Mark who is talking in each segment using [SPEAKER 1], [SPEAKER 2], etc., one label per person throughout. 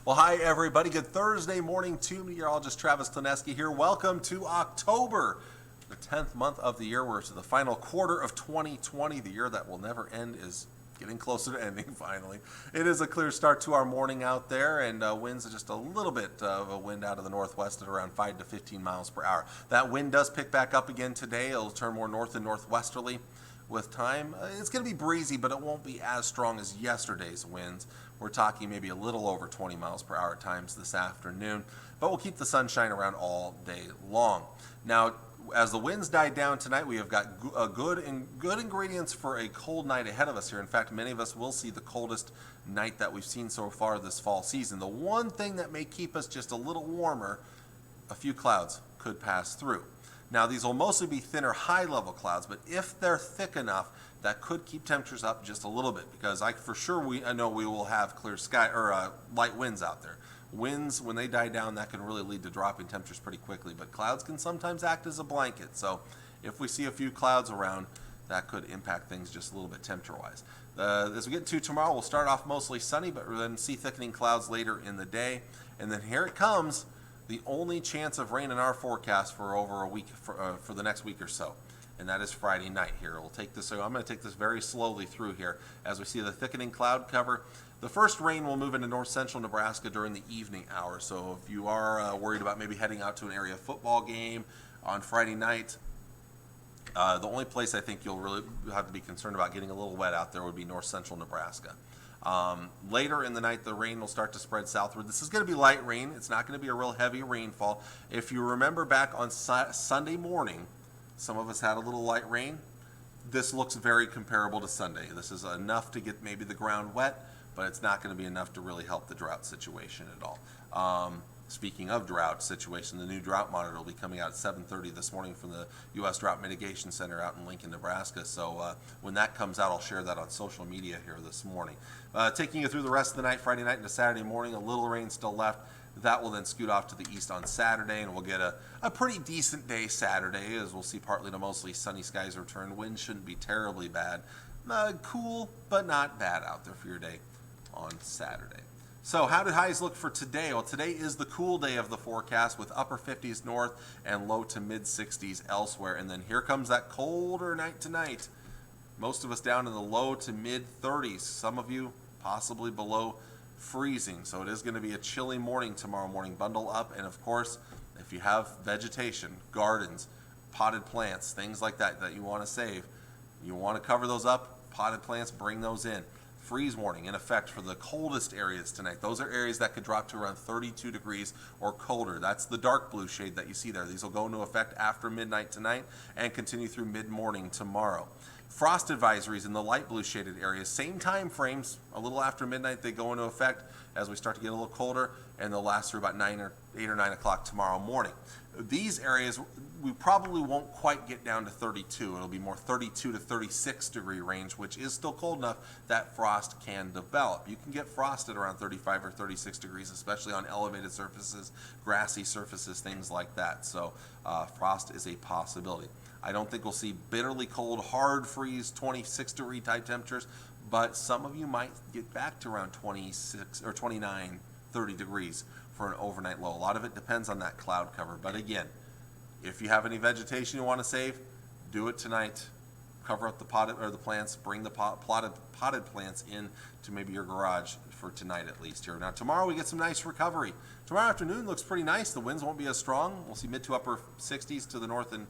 [SPEAKER 1] Well, hi, everybody. Good Thursday morning to meteorologist Travis Klineski here. Welcome to October, the 10th month of the year. We're to the final quarter of 2020. The year that will never end is getting closer to ending, finally. It is a clear start to our morning out there, and winds are just a little bit of a wind out of the northwest at around 5 to 15 miles per hour. That wind does pick back up again today. It'll turn more north and northwesterly with time. It's going to be breezy, but it won't be as strong as yesterday's winds. We're talking maybe a little over 20 miles per hour at times this afternoon, but we'll keep the sunshine around all day long. Now, as the winds die down tonight, we have got good ingredients for a cold night ahead of us here. In fact, many of us will see the coldest night that we've seen so far this fall season. The one thing that may keep us just a little warmer, a few clouds could pass through. Now, these will mostly be thinner high-level clouds, but if they're thick enough, that could keep temperatures up just a little bit, because I know we will have clear sky or light winds out there. Winds, when they die down, that can really lead to dropping temperatures pretty quickly, but clouds can sometimes act as a blanket. So if we see a few clouds around, that could impact things just a little bit temperature-wise. As we get to tomorrow, we'll start off mostly sunny, but then see thickening clouds later in the day. And then here it comes, the only chance of rain in our forecast for over a week, for the next week or so. And that is Friday night here. I'm going to take this very slowly through here as we see the thickening cloud cover. The first rain will move into north central Nebraska during the evening hours. So if you are worried about maybe heading out to an area football game on Friday night, the only place I think you'll really have to be concerned about getting a little wet out there would be north central Nebraska. Later in the night, the rain will start to spread southward. This is going to be light rain. It's not going to be a real heavy rainfall. If you remember back on Sunday morning, some of us had a little light rain. This looks very comparable to Sunday. This is enough to get maybe the ground wet, but it's not going to be enough to really help the drought situation at all. Speaking of drought situation, the new drought monitor will be coming out at 7:30 this morning from the U.S. Drought Mitigation Center out in Lincoln, Nebraska. So when that comes out, I'll share that on social media here this morning. Taking you through the rest of the night, Friday night into Saturday morning, a little rain still left. That will then scoot off to the east on Saturday, and we'll get a pretty decent day Saturday, as we'll see partly to mostly sunny skies return. Wind shouldn't be terribly bad. Cool, but not bad out there for your day on Saturday. So how do highs look for today? Well, today is the cool day of the forecast with upper 50s north and low to mid 60s elsewhere. And then here comes that colder night tonight. Most of us down in the low to mid 30s. Some of you possibly below freezing. So it is going to be a chilly morning tomorrow morning. Bundle up. And of course, if you have vegetation, gardens, potted plants, things like that you want to save, you want to cover those up. Potted plants, bring those in. Freeze warning in effect for the coldest areas tonight. Those are areas that could drop to around 32 degrees or colder. That's the dark blue shade that you see there. These will go into effect after midnight tonight and continue through mid-morning tomorrow. Frost advisories in the light blue shaded areas, same time frames, a little after midnight they go into effect as we start to get a little colder, and they'll last through about 8 or 9 o'clock tomorrow morning. These areas, we probably won't quite get down to 32. It'll be more 32 to 36 degree range, which is still cold enough that frost can develop. You can get frost at around 35 or 36 degrees, especially on elevated surfaces, grassy surfaces, things like that. So frost is a possibility. I don't think we'll see bitterly cold, hard freeze, 26 degree type temperatures, but some of you might get back to around 26 or 29, 30 degrees for an overnight low. A lot of it depends on that cloud cover. But again, if you have any vegetation you want to save, do it tonight. Cover up the potted or the plants. Bring the potted plants in to maybe your garage for tonight at least here. Now tomorrow we get some nice recovery. Tomorrow afternoon looks pretty nice. The winds won't be as strong. We'll see mid to upper 60s to the north and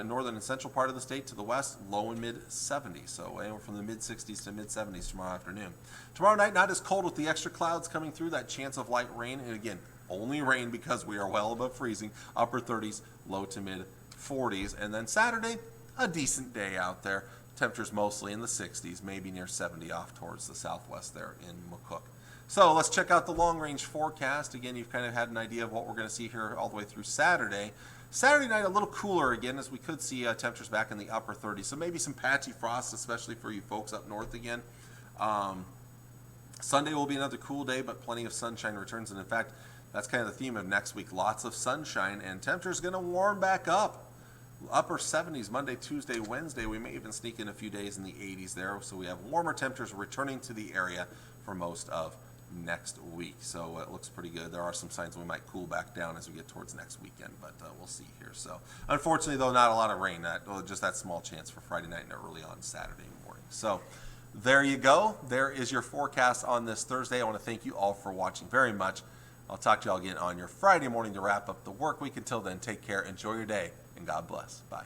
[SPEAKER 1] northern and central part of the state. To the west, low and mid 70s. So anywhere from the mid 60s to mid 70s tomorrow afternoon. Tomorrow night not as cold with the extra clouds coming through. That chance of light rain, and again only rain because we are well above freezing. Upper 30s, low to mid 40s, and then Saturday, a decent day out there. Temperatures mostly in the 60s, maybe near 70 off towards the southwest there in McCook. So let's check out the long-range forecast. Again, you've kind of had an idea of what we're going to see here all the way through Saturday. Saturday night, a little cooler again, as we could see temperatures back in the upper 30s. So maybe some patchy frost, especially for you folks up north again. Sunday will be another cool day, but plenty of sunshine returns. And in fact, that's kind of the theme of next week. Lots of sunshine, and temperatures going to warm back up. Upper 70s Monday, Tuesday, Wednesday. We may even sneak in a few days in the 80s there. So we have warmer temperatures returning to the area for most of next week. So it looks pretty good. There are some signs we might cool back down as we get towards next weekend, but we'll see here. So unfortunately, though, not a lot of rain. Just that small chance for Friday night and early on Saturday morning. So there you go. There is your forecast on this Thursday. I want to thank you all for watching very much. I'll talk to you all again on your Friday morning to wrap up the work week. Until then, take care, enjoy your day, and God bless. Bye.